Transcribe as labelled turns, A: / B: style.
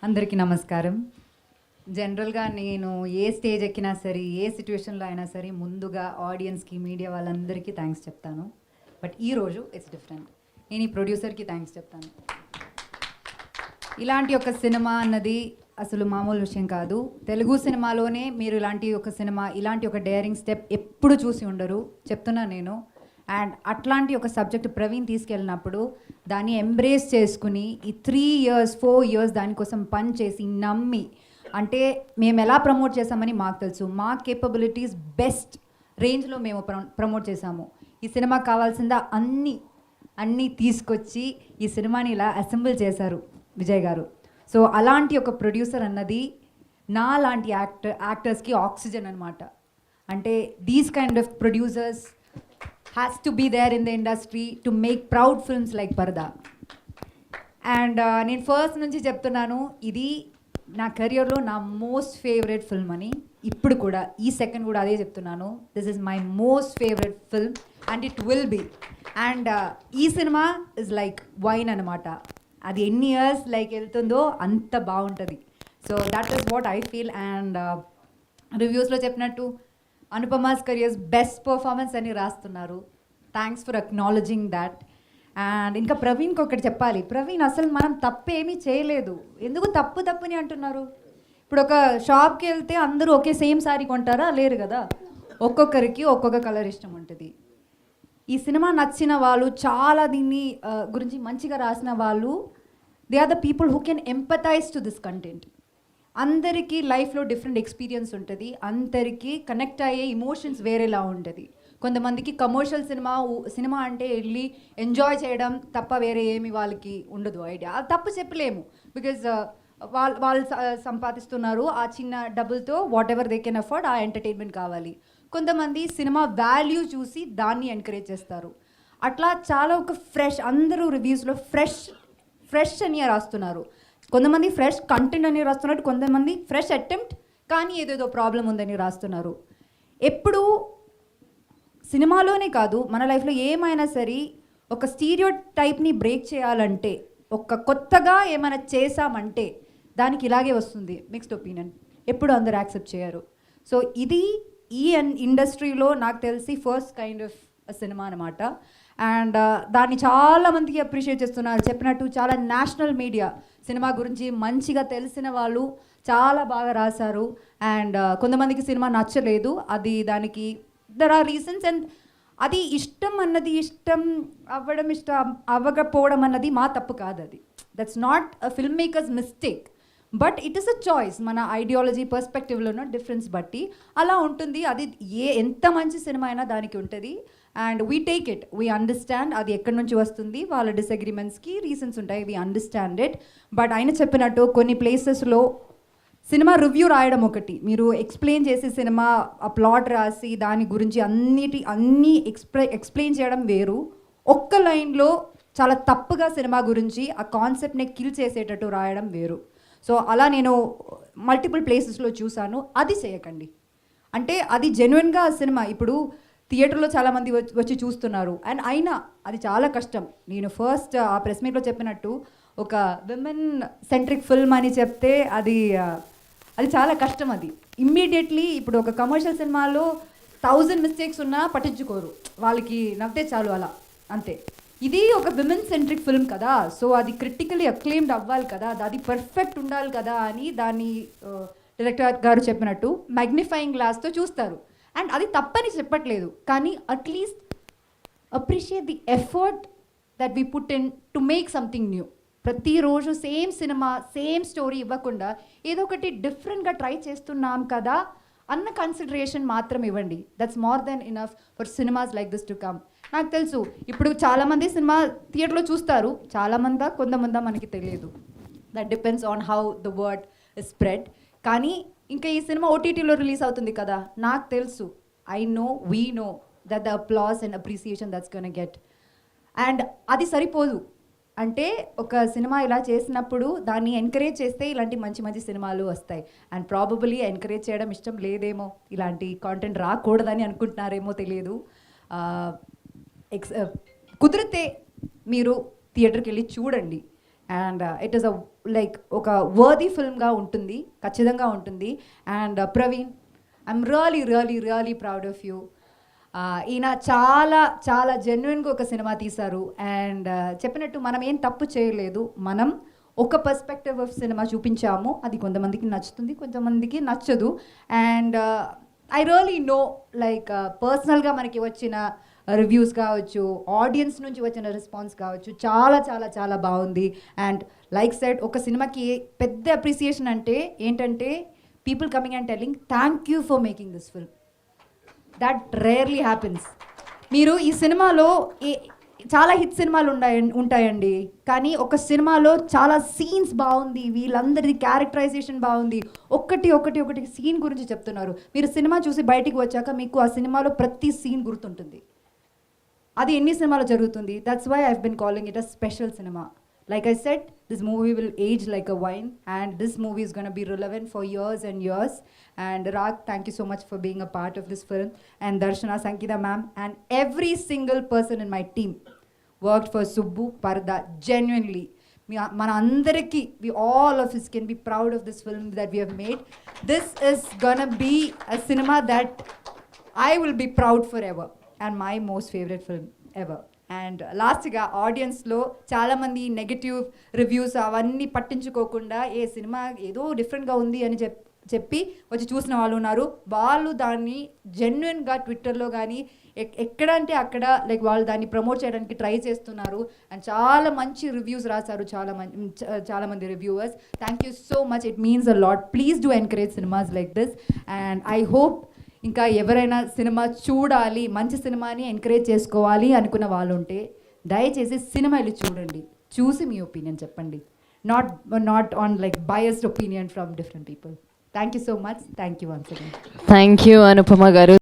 A: అందరికీ నమస్కారం. జనరల్‌గా నేను ఏ స్టేజ్ ఎక్కినా సరే, ఏ సిట్యుయేషన్‌లో అయినా సరే ముందుగా ఆడియన్స్‌కి, మీడియా వాళ్ళందరికీ థాంక్స్ చెప్తాను. బట్ ఈరోజు ఇట్స్ డిఫరెంట్. నేను ఈ ప్రొడ్యూసర్‌కి థాంక్స్ చెప్తాను. ఇలాంటి ఒక సినిమా అన్నది అసలు మామూలు విషయం కాదు. తెలుగు సినిమాలోనే మీరు ఇలాంటి ఒక సినిమా, ఇలాంటి ఒక డేరింగ్ స్టెప్ ఎప్పుడు చూసి ఉండరు. చెప్తున్నాను నేను. అండ్ అట్లాంటి ఒక సబ్జెక్ట్ ప్రవీణ్ తీసుకెళ్ళినప్పుడు దాన్ని ఎంబ్రేస్ చేసుకుని ఈ 3 ఇయర్స్ 4 ఇయర్స్ దానికోసం పని చేసి నమ్మి, అంటే మేము ఎలా ప్రమోట్ చేసామని మాకు తెలుసు. మా కేపబిలిటీస్ బెస్ట్ రేంజ్లో మేము ప్రమోట్ చేసాము. ఈ సినిమాకి కావాల్సిందా అన్నీ తీసుకొచ్చి ఈ సినిమాని ఇలా అసెంబుల్ చేశారు విజయ్ గారు. సో అలాంటి ఒక ప్రొడ్యూసర్ అన్నది నా లాంటి యాక్టర్స్కి ఆక్సిజన్ అనమాట. అంటే these kind of producers has to be there in the industry to make proud films like Parda. And నేను ఫస్ట్ నుంచి చెప్తున్నాను, ఇది నా కెరియర్లో నా మోస్ట్ ఫేవరెట్ ఫిల్మ్ అని. ఇప్పుడు కూడా ఈ సెకండ్ కూడా అదే చెప్తున్నాను. This is my most favourite film and it will be. And ఈ సినిమా ఇస్ లైక్ వైన్ అనమాట. అది ఎన్ని ఇయర్స్ లైక్ వెళ్తుందో అంత బాగుంటుంది. So that is what I feel. And రివ్యూస్లో చెప్పినట్టు అనుపమాస్ కెరియర్స్ బెస్ట్ పర్ఫార్మెన్స్ అని రాస్తున్నారు. Thanks for acknowledging that. And ఇంకా ప్రవీణ్కి ఒకటి చెప్పాలి. ప్రవీణ్ అసలు మనం తప్పేమీ చేయలేదు. ఎందుకు తప్పుని అంటున్నారు? ఇప్పుడు ఒక షాప్కి వెళ్తే అందరూ ఒకే సేమ్ శారీ కొంటారా? లేరు కదా. ఒక్కొక్కరికి ఒక్కొక్క కలర్ ఇష్టం ఉంటుంది. ఈ సినిమా నచ్చిన వాళ్ళు, చాలా దీన్ని గురించి మంచిగా రాసిన వాళ్ళు, they are the people who can empathize to this content. అందరికీ లైఫ్లో డిఫరెంట్ ఎక్స్పీరియన్స్ ఉంటుంది. అందరికీ కనెక్ట్ అయ్యే ఇమోషన్స్ వేరేలా ఉంటుంది. కొంతమందికి కమర్షియల్ సినిమా అంటే వెళ్ళి ఎంజాయ్ చేయడం తప్ప వేరే ఏమి వాళ్ళకి ఉండదు ఐడియా. తప్పు చెప్పలేము, బికాజ్ వాళ్ళు సంపాదిస్తున్నారు. ఆ చిన్న డబ్బులతో what ever they can afford, ఆ ఎంటర్టైన్మెంట్ కావాలి. కొంతమంది సినిమా వాల్యూ చూసి దాన్ని ఎంకరేజ్ చేస్తారు. అట్లా చాలా ఒక ఫ్రెష్, అందరూ రివ్యూస్లో ఫ్రెష్ అని రాస్తున్నారు. కొంతమంది ఫ్రెష్ కంటెంట్ అని రాస్తున్నారు, కొంతమంది ఫ్రెష్ అటెంప్ట్ కానీ ఏదేదో ప్రాబ్లం ఉందని రాస్తున్నారు. ఎప్పుడు సినిమాలోనే కాదు, మన లైఫ్లో ఏమైనా సరే ఒక స్టీరియో టైప్ని బ్రేక్ చేయాలంటే, ఒక కొత్తగా ఏమైనా చేసామంటే దానికి ఇలాగే వస్తుంది మిక్స్డ్ ఒపీనియన్. ఎప్పుడు అందరు యాక్సెప్ట్ చేయరు. సో ఇది ఈ ఇండస్ట్రీలో నాకు తెలిసి ఫస్ట్ కైండ్ ఆఫ్ సినిమా అనమాట. అండ్ దాన్ని చాలామందికి అప్రిషియేట్ చేస్తున్నారు. చెప్పినట్టు చాలా నేషనల్ మీడియా సినిమా గురించి మంచిగా తెలిసిన వాళ్ళు చాలా బాగా రాశారు. అండ్ కొంతమందికి సినిమా నచ్చలేదు, అది దానికి దర్ ఆర్ రీజన్స్. అండ్ అది ఇష్టం అవ్వకపోవడం అన్నది మా తప్పు కాదు. అది that's not a film makers mistake, but it is a choice. మన ఐడియాలజీ పర్స్పెక్టివ్లోనూ డిఫరెన్స్ బట్టి అలా ఉంటుంది. అది ఎంత మంచి సినిమా అయినా దానికి ఉంటుంది. And we take it, we understand అది ఎక్కడి నుంచి వస్తుంది, వాళ్ళ డిసగ్రిమెంట్స్కి రీజన్స్ ఉంటాయి, వీ అండర్స్టాండ్ ఇట్. బట్ ఆయన చెప్పినట్టు కొన్ని ప్లేసెస్లో సినిమా రివ్యూ రాయడం ఒకటి, మీరు ఎక్స్ప్లెయిన్ చేసే సినిమా ఆ ప్లాట్ రాసి దాని గురించి అన్నీ ఎక్స్ప్లెయిన్ చేయడం వేరు. ఒక్క లైన్లో చాలా తప్పుగా సినిమా గురించి ఆ కాన్సెప్ట్ని కిల్ చేసేటట్టు రాయడం వేరు. సో అలా నేను మల్టిపుల్ ప్లేసెస్లో చూశాను. అది చేయకండి. అంటే అది జెన్యున్గా సినిమా ఇప్పుడు థియేటర్లో చాలామంది వచ్చి చూస్తున్నారు. అండ్ అయినా అది చాలా కష్టం. నేను ఫస్ట్ ఆ ప్రెస్ మీట్లో చెప్పినట్టు ఒక విమెన్ సెంట్రిక్ ఫిల్మ్ అని చెప్తే అది చాలా కష్టం. అది ఇమ్మీడియట్లీ ఇప్పుడు ఒక కమర్షియల్ సినిమాలో 1000 మిస్టేక్స్ ఉన్నా పట్టించుకోరు, వాళ్ళకి నవ్వుతే చాలు అలా అంతే. ఇది ఒక విమెన్ సెంట్రిక్ ఫిల్మ్ కదా, సో అది క్రిటికలీ అక్లెయిమ్డ్ అవ్వాలి కదా, అది పర్ఫెక్ట్ ఉండాలి కదా అని దాన్ని డైరెక్టర్ గారు చెప్పినట్టు మ్యాగ్నిఫైయింగ్ గ్లాస్తో చూస్తారు. అండ్ అది తప్పని చెప్పట్లేదు, కానీ at least appreciate the effort that we put in to make something new. ప్రతిరోజు సేమ్ సినిమా సేమ్ స్టోరీ ఇవ్వకుండా ఏదో ఒకటి డిఫరెంట్గా ట్రై చేస్తున్నాం కదా అన్న కన్సిడరేషన్ మాత్రం ఇవ్వండి. That's more than enough for cinemas like this to come. నాకు తెలుసు ఇప్పుడు చాలామంది సినిమా థియేటర్లో చూస్తారు, కొంతమంది మనకి తెలియదు. That depends on how the word is spread. కానీ ఇంకా ఈ సినిమా ఓటీటీలో రిలీజ్ అవుతుంది కదా, నాకు తెలుసు, we know that the applause and appreciation that's gonna get. And అది సరిపోదు. అంటే ఒక సినిమా ఇలా చేసినప్పుడు దాన్ని ఎంకరేజ్ చేస్తే ఇలాంటి మంచి మంచి సినిమాలు వస్తాయి. అండ్ ప్రాబబులీ ఎంకరేజ్ చేయడం ఇష్టం లేదేమో, ఇలాంటి కాంటెంట్ రాకూడదని అనుకుంటున్నారేమో తెలియదు. కుదిరితే మీరు థియేటర్కి వెళ్ళి చూడండి. అండ్ ఇట్ ఈస్ లైక్ ఒక వర్దీ ఫిల్మ్గా ఉంటుంది, ఖచ్చితంగా ఉంటుంది. And Praveen, I'm really proud of you. ఈయన చాలా చాలా జెన్యున్గా ఒక సినిమా తీశారు. అండ్ చెప్పినట్టు మనం ఏం తప్పు చేయలేదు, మనం ఒక పర్స్పెక్టివ్ ఆఫ్ సినిమా చూపించాము. అది కొంతమందికి నచ్చుతుంది, కొంతమందికి నచ్చదు. And I really know like పర్సనల్గా మనకి వచ్చిన రివ్యూస్ కావచ్చు, ఆడియన్స్ నుంచి వచ్చిన రెస్పాన్స్ కావచ్చు, చాలా చాలా చాలా బాగుంది. అండ్ లైక్ సెడ్, ఒక సినిమాకి పెద్ద అప్రిసియేషన్ అంటే ఏంటంటే people coming and telling thank you for making this film. That rarely happens. మీరు ఈ సినిమాలో చాలా హిట్ సినిమాలు ఉంటాయండి, కానీ ఒక సినిమాలో చాలా సీన్స్ బాగుంది, వీళ్ళందరిది క్యారెక్టరైజేషన్ బాగుంది, ఒకటి సీన్ గురించి చెప్తున్నారు. మీరు సినిమా చూసి బయటికి వచ్చాక మీకు ఆ సినిమాలో ప్రతి సీన్ గుర్తుంటుంది. అది ఎన్ని సినిమాలో జరుగుతుంది. That's why I've been calling it a special cinema. Like I said, this movie will age like a wine, and this movie is going to be relevant for years and years. And Rag, thank you so much for being a part of this film. And Darshana, Sankita ma'am, and every single person in my team worked for Subbu Parda genuinely. మన అందరికీ, we all of us can be proud of this film that we have made. This is gonna be a cinema that I will be proud forever, and my most favorite film ever. And లాస్ట్గా ఆడియన్స్లో చాలామంది negative reviews అవన్నీ పట్టించుకోకుండా ఏ cinema ఏదో డిఫరెంట్గా ఉంది అని చెప్పి వచ్చి చూసిన వాళ్ళు ఉన్నారు. వాళ్ళు దాన్ని జెన్యున్గా ట్విట్టర్లో కానీ ఎక్కడ అంటే అక్కడ లైక్ వాళ్ళు దాన్ని ప్రమోట్ చేయడానికి ట్రై చేస్తున్నారు. అండ్ చాలా మంచి రివ్యూస్ రాశారు చాలామంది reviewers. Thank you so much, it means a lot. Please do encourage cinemas like this. And I hope ఇంకా ఎవరైనా సినిమా చూడాలి, మంచి సినిమాని ఎంకరేజ్ చేసుకోవాలి అనుకున్న వాళ్ళు ఉంటే దయచేసి సినిమా వెళ్ళి చూడండి, చూసి మీ ఒపీనియన్ చెప్పండి. Not on like biased opinion from different people. Thank you so much. Thank you once again.
B: Thank you Anupama గారు.